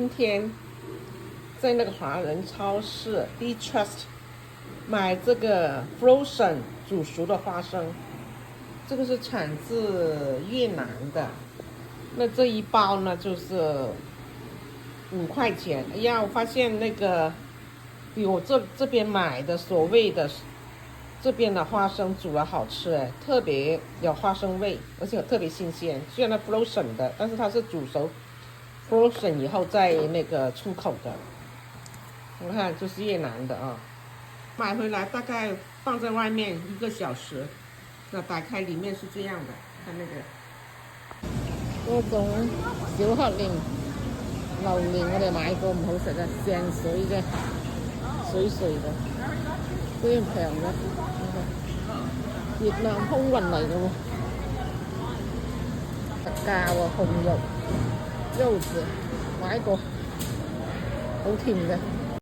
今天在那个华人超市 B Trust 买这个 frozen 煮熟的花生，这个是产自越南的。那这一包呢就是5块钱。哎呀，我发现那个比我这边买的所谓的这边的花生煮了好吃哎，特别有花生味，而且特别新鲜。虽然它 frozen 的，但是它是煮熟 frozen 以后再那个出口的。我看这是越南的啊，买回来大概放在外面1个小時，那打開裡面是這樣的，看那個嗰種小黑蓮、榴蓮我哋買過唔好食啊，成水嘅，水水嘅，雖然平嘅，越南空運嚟嘅喎，特價喎，紅肉、柚子買過，好甜嘅。